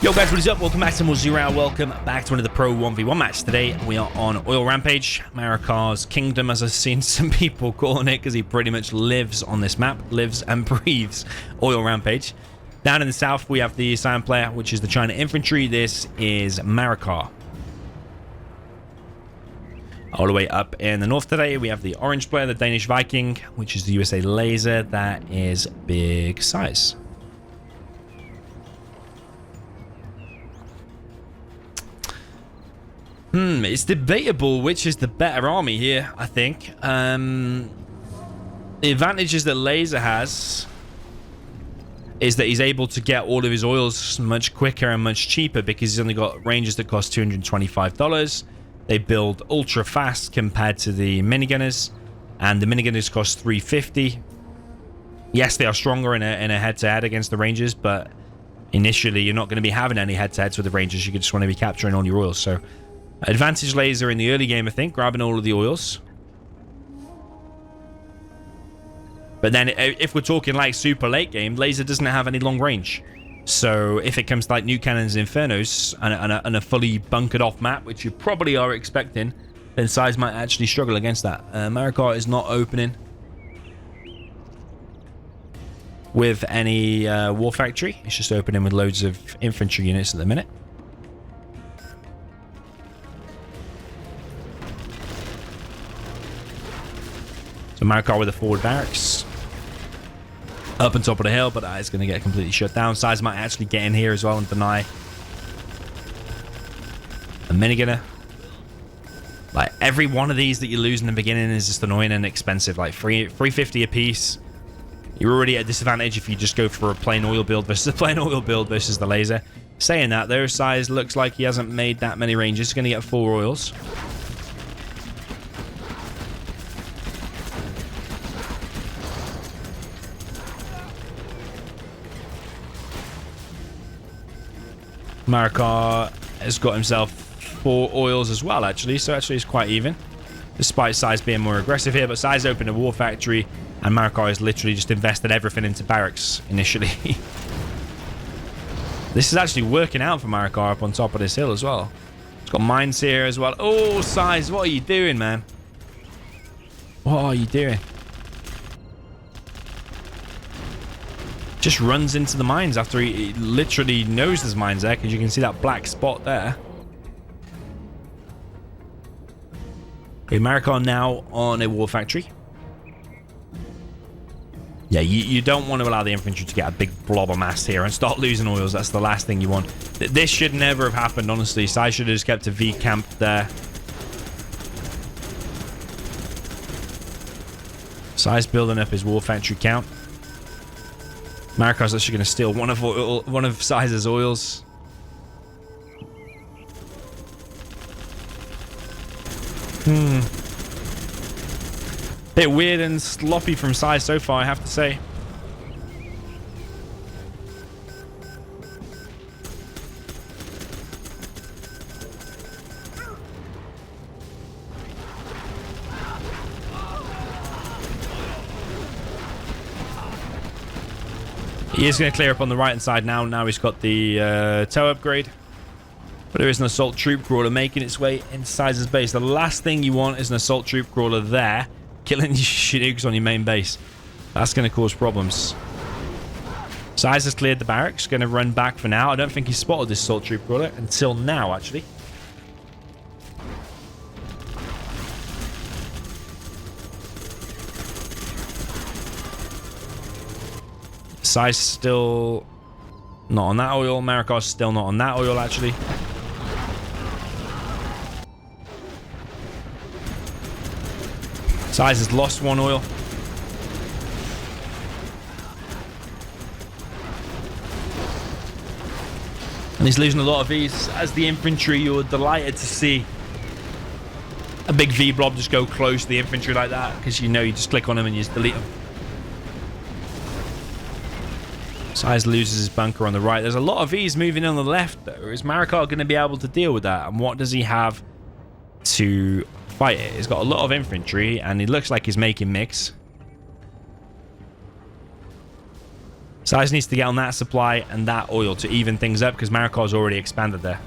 Yo guys, what is up? Welcome back to more Zero Hour. Welcome back to another Pro 1v1 match. Today we are on Oil Rampage, Marakar's kingdom, as I've seen some people calling it, because he pretty much lives on this map, lives and breathes Oil Rampage. Down in the south we have the silent player, which is the China Infantry. This is Marakar. All the way up in the north today we have the orange player, the Danish Viking, which is the USA Laser. That is big size. It's debatable which is the better army here, I think. The advantages that Laser has is that he's able to get all of his oils much quicker and much cheaper because he's only got ranges that cost $225. They build ultra fast compared to the minigunners, and the minigunners cost $350. Yes, they are stronger in a head-to-head against the Rangers, but initially you're not going to be having any head-to-heads with the Rangers. You just want to be capturing all your oils, so advantage Laser in the early game, I think, grabbing all of the oils. But then if we're talking like super late game, Laser doesn't have any long range. So if it comes to like nuke cannons, infernos, and a fully bunkered off map, which you probably are expecting, then SiZe might actually struggle against that. Marakar is not opening with any war factory. It's just opening with loads of infantry units at the minute. So Marakar with a forward barracks up on top of the hill, but that is going to get completely shut down. SiZe might actually get in here as well and deny a minigunner. Like every one of these that you lose in the beginning is just annoying and expensive. Like $350 a piece. You're already at a disadvantage if you just go for a plain oil build versus a plain oil build versus the Laser. Saying that, though, SiZe looks like he hasn't made that many ranges. He's going to get 4 oils. Marakar has got himself 4 oils as well, actually. So actually it's quite even, despite SiZe being more aggressive here. But SiZe opened a war factory, and Marakar has literally just invested everything into barracks initially. This is actually working out for Marakar up on top of this hill as well. It's got mines here as well. Oh, SiZe, what are you doing, man? What are you doing? Just runs into the mines after he literally knows there's mines there, because you can see that black spot there. Okay, Marakar now on a war factory. Yeah, you don't want to allow the infantry to get a big blob of mass here and start losing oils. That's the last thing you want. This should never have happened, honestly. SiZe should have just kept a V camp there. SiZe building up his war factory count. Marakar's actually going to steal one of SiZe's oils. Bit weird and sloppy from SiZe so far, I have to say. He is going to clear up on the right hand side now. Now he's got the tow upgrade. But there is an assault troop crawler making its way inside his base. The last thing you want is an assault troop crawler there, killing your Chinooks on your main base. That's going to cause problems. SiZe has cleared the barracks. Going to run back for now. I don't think he spotted this assault troop crawler until now, actually. SiZe still not on that oil. Marakar's still not on that oil, actually. SiZe has lost 1 oil. And he's losing a lot of Vs. As the infantry, you're delighted to see a big V blob just go close to the infantry like that, because you know you just click on them and you just delete them. SiZe loses his bunker on the right. There's a lot of Vs moving on the left, though. Is Marakar going to be able to deal with that? And what does he have to fight it? He's got a lot of infantry, and he looks like he's making mix. SiZe needs to get on that supply and that oil to even things up because Marakar's already expanded there.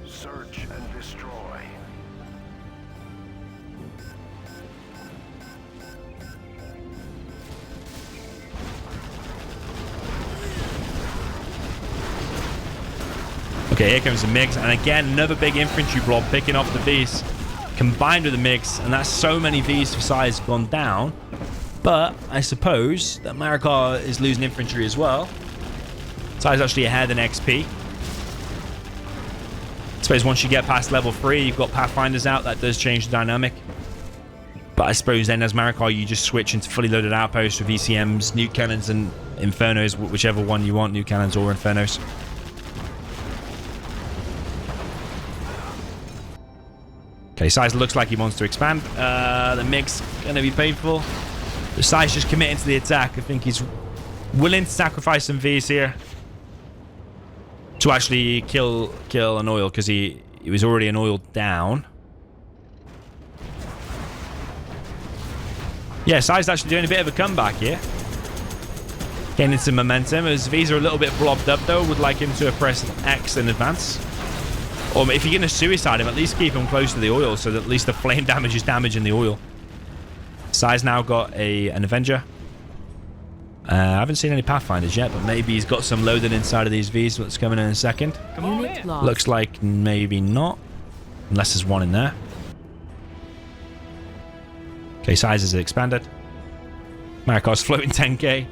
Search and destroy. Okay, here comes the MiGs, and again, another big infantry blob picking off the Vs, combined with the MiGs, and that's so many Vs for SiZe gone down. But I suppose that Marakar is losing infantry as well. SiZe actually ahead in XP. I suppose once you get past level 3, you've got Pathfinders out, that does change the dynamic. But I suppose then as Marakar, you just switch into fully loaded outposts with ECMs, nuke cannons, and Infernos, whichever one you want, nuke cannons or Infernos. Okay, SiZe looks like he wants to expand. The MiG's going to be painful. The SiZe just committing to the attack. I think he's willing to sacrifice some Vs here to actually kill an oil because he was already an oil down. Yeah, SiZe's actually doing a bit of a comeback here. Gaining some momentum. His Vs are a little bit blobbed up though. Would like him to press X in advance. Or if you're going to suicide him, at least keep him close to the oil so that at least the flame damage is damaging the oil. SiZe now got an Avenger. I haven't seen any Pathfinders yet, but maybe he's got some loaded inside of these Vs that's coming in a second. Looks like maybe not. Unless there's one in there. Okay, SiZe is expanded. Marakar's floating 10k.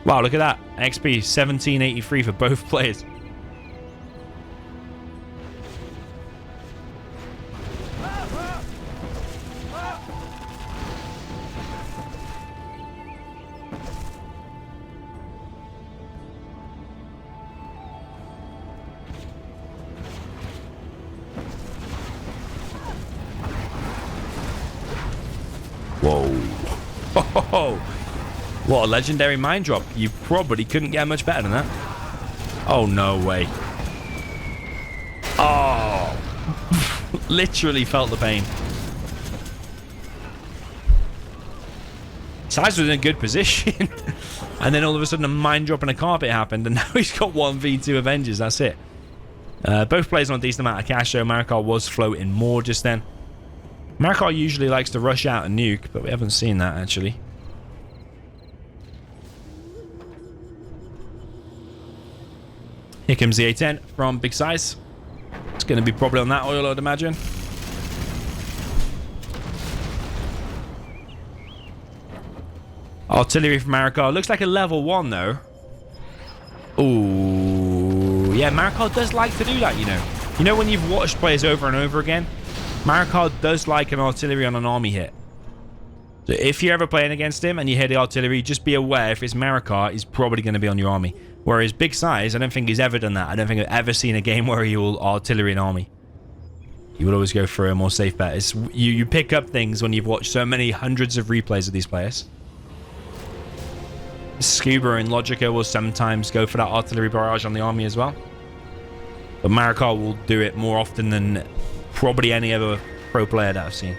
Wow, look at that. XP 1783 for both players. Whoa. Oh, what a legendary mine drop. You probably couldn't get much better than that. Oh, no way. Oh. Literally felt the pain. SiZe was in a good position. And then all of a sudden a mine drop and a carpet happened. And now he's got 1v2 Avengers. That's it. Both players on a decent amount of cash, though. Marakar was floating more just then. Marakar usually likes to rush out and nuke, but we haven't seen that, actually. Here comes the A10 from Big SiZe. It's going to be probably on that oil, I'd imagine. Artillery from Marakar. Looks like a level 1, though. Ooh. Yeah, Marakar does like to do that, you know. You know when you've watched players over and over again? Marakar does like an artillery on an army hit. So if you're ever playing against him and you hear the artillery, just be aware if it's Marakar, he's probably going to be on your army. Whereas Big SiZe, I don't think he's ever done that. I don't think I've ever seen a game where he will artillery an army. He will always go for a more safe bet. It's, you pick up things when you've watched so many hundreds of replays of these players. Scuba and Logica will sometimes go for that artillery barrage on the army as well. But Marakar will do it more often than probably any other pro player that I've seen.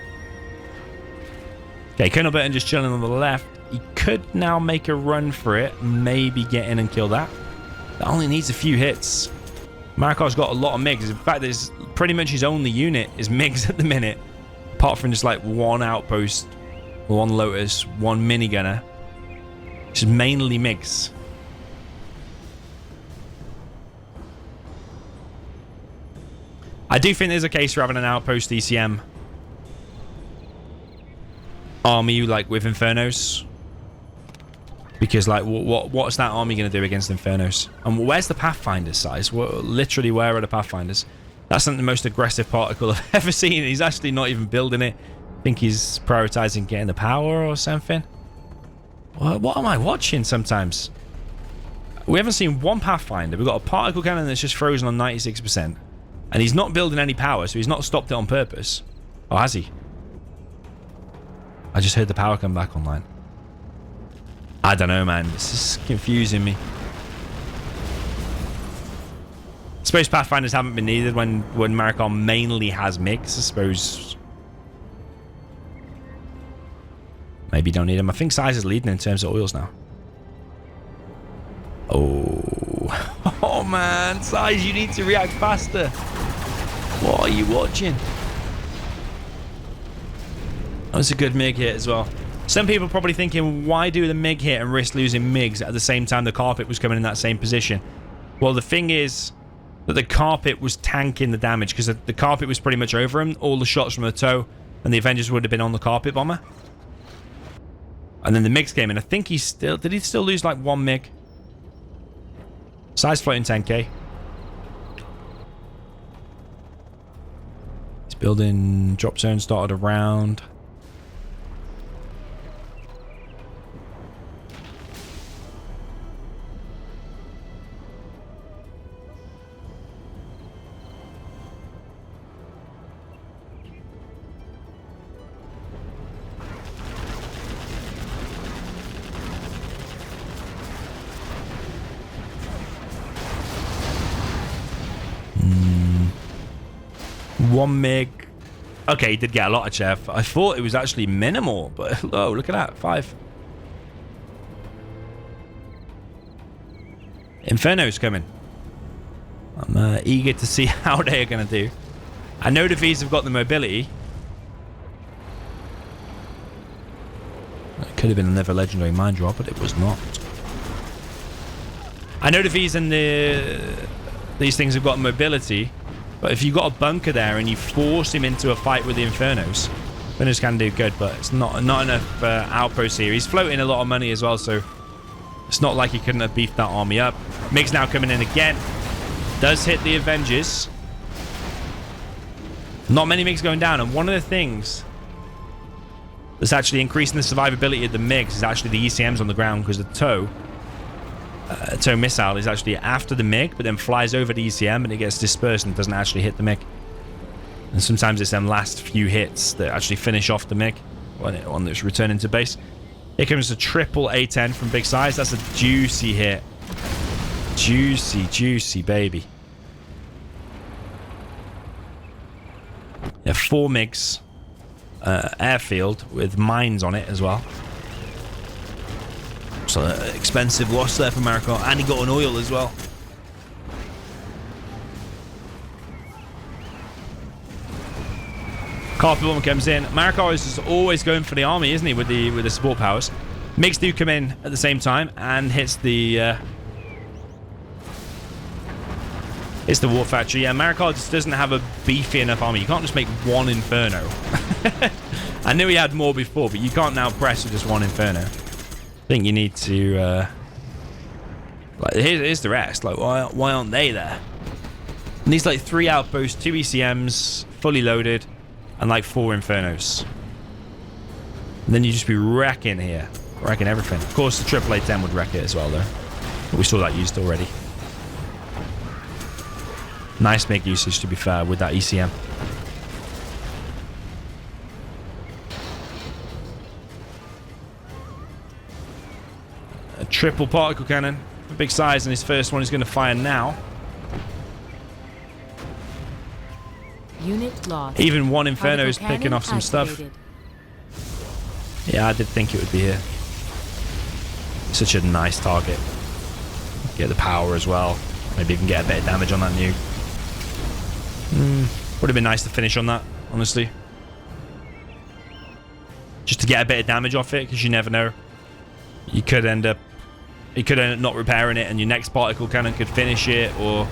Okay, Colonel Burton just chilling on the left. He could now make a run for it. Maybe get in and kill that. That only needs a few hits. Marakar's got a lot of MiGs. In fact, there's pretty much his only unit is MiGs at the minute. Apart from just like one outpost, one Lotus, one minigunner. Just mainly MiGs. I do think there's a case for having an outpost ECM army like with Infernos. Because like what's that army going to do against Infernos? And where's the Pathfinders, SiZe? Literally, where are the Pathfinders? That's not the most aggressive particle I've ever seen. He's actually not even building it. I think he's prioritizing getting the power or something. What am I watching sometimes? We haven't seen one Pathfinder. We've got a particle cannon that's just frozen on 96%. And he's not building any power, so he's not stopped it on purpose. Oh, has he? I just heard the power come back online. I don't know, man. This is confusing me. This suppose Pathfinders haven't been needed when Marakar mainly has MiGs. I suppose maybe don't need them. I think SiZe is leading in terms of oils now. Oh man, SiZe, you need to react faster. What are you watching? That was a good MiG hit as well. Some people probably thinking, why do the MiG hit and risk losing MiGs at the same time the carpet was coming in that same position? Well, the thing is that the carpet was tanking the damage because the carpet was pretty much over him. All the shots from the ToW and the Avengers would have been on the carpet bomber. And then the MiGs came in. I think he still... Did he still lose like one MiG? SiZe floating 10k. He's building drop zone, started around. One MiG. Okay, he did get a lot of chef. I thought it was actually minimal, but oh, look at that. 5. Inferno's coming. I'm eager to see how they're going to do. I know the V's have got the mobility. It could have been another legendary mine drop, but it was not. I know the V's and these things have got mobility. But if you've got a bunker there and you force him into a fight with the Infernos, Infernos can do good, but it's not enough outposts here. He's floating a lot of money as well, so it's not like he couldn't have beefed that army up. MiG's now coming in again. Does hit the Avengers. Not many MiGs going down, and one of the things that's actually increasing the survivability of the MiGs is actually the ECMs on the ground, because the ToW missile is actually after the MiG, but then flies over the ECM and it gets dispersed and doesn't actually hit the MiG. And sometimes it's them last few hits that actually finish off the MiG when it's returning to base. Here comes a triple A10 from Big SiZe. That's a juicy hit. Juicy baby. Yeah, 4 MiGs. Airfield with mines on it as well. So expensive loss there for Marakar, and he got an oil as well. Carpet bomb comes in. Marakar is just always going for the army, isn't he, with the support powers? MiGs do come in at the same time and hits the war factory. Yeah, Marakar just doesn't have a beefy enough army. You can't just make one Inferno. I knew he had more before, but you can't now press with just one Inferno. I think you need to like here's the rest. Like why aren't they there? And these like 3 outposts, 2 ECMs, fully loaded, and like 4 Infernos. And then you just be wrecking here, wrecking everything. Of course, the triple A10 would wreck it as well, though. But we saw that used already. Nice MiG usage, to be fair, with that ECM. A triple particle cannon for Big SiZe, and his first one is going to fire now. Unit lost. Even one Inferno is picking off some stuff. Yeah, I did think it would be here. Such a nice target. Get the power as well. Maybe you can get a bit of damage on that nuke. Would have been nice to finish on that, honestly. Just to get a bit of damage off it, because you never know. You could end up not repairing it, and your next particle cannon could finish it, or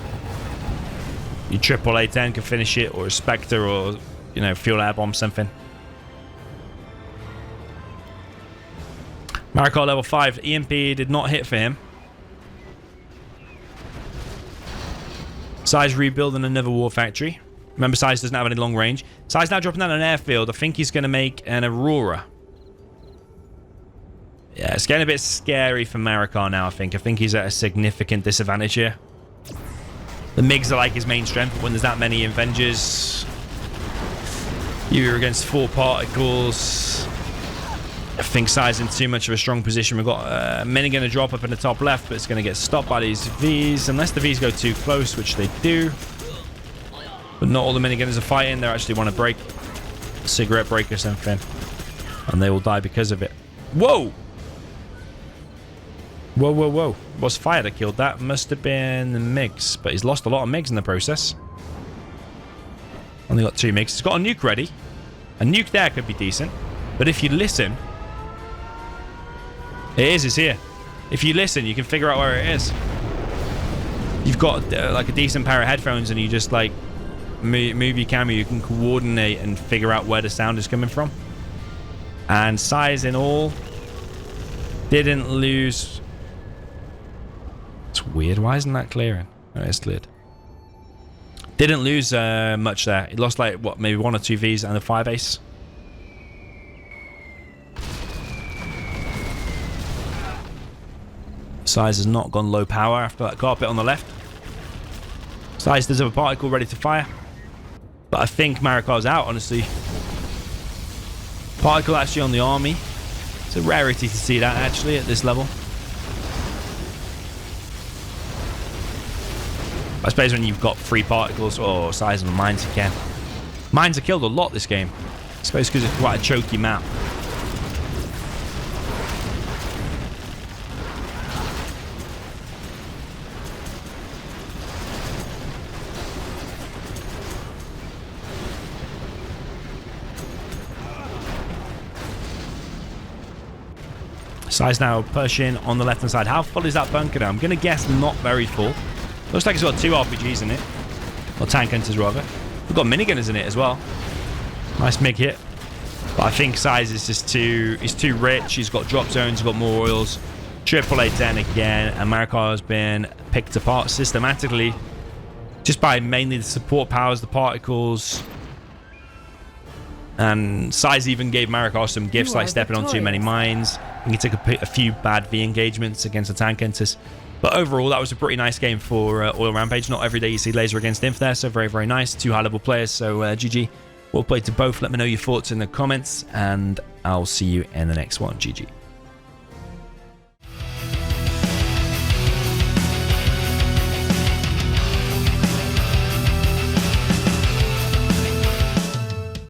your triple A10 could finish it, or a Spectre, or, you know, fuel air bomb, something. Marakar level 5. EMP did not hit for him. SiZe rebuilding another war factory. Remember, SiZe doesn't have any long range. SiZe now dropping down an airfield. I think he's going to make an Aurora. Yeah, it's getting a bit scary for Marakar now, I think. I think he's at a significant disadvantage here. The MiGs are like his main strength, but when there's that many Avengers, you're against 4 particles. I think SiZe in too much of a strong position. We've got minigun to drop up in the top left, but it's going to get stopped by these Vs. Unless the Vs go too close, which they do. But not all the minigunners are fighting. They actually want to break a cigarette break or something. And they will die because of it. Whoa! Whoa, whoa, whoa. Was fire that killed that? Must have been the MiGs. But he's lost a lot of MiGs in the process. Only got 2 MiGs. He's got a nuke ready. A nuke there could be decent. But if you listen... It's here. If you listen, you can figure out where it is. You've got like a decent pair of headphones and you just like move your camera, you can coordinate and figure out where the sound is coming from. And SiZe in all didn't lose. It's weird. Why isn't that clearing? Oh, it's cleared. Didn't lose much there. He lost like what, maybe 1 or 2 Vs and a 5 ace. SiZe has not gone low power after that carpet on the left. SiZe does have a particle ready to fire. But I think Marakar's out, honestly. Particle actually on the army. It's a rarity to see that, actually, at this level. I suppose when you've got 3 particles... Oh, SiZe and mines again. Mines are killed a lot this game. I suppose because it's quite a choky map. SiZe now pushing on the left-hand side. How full is that bunker now? I'm going to guess not very full. Looks like it's got 2 RPGs in it. Or tank hunters, rather. We've got minigunners in it as well. Nice MiG hit. But I think SiZe is just too... He's too rich. He's got drop zones. He's got more oils. Triple A10 again. And Marakar has been picked apart systematically. Just by mainly the support powers, the particles... And SiZe even gave Marakar some gifts like stepping on too many mines. He took a few bad V engagements against the tank hunters. But overall, that was a pretty nice game for Oil Rampage. Not every day you see Laser against Inf there, so very, very nice. 2 high-level players, so GG. Well played to both. Let me know your thoughts in the comments, and I'll see you in the next one. GG.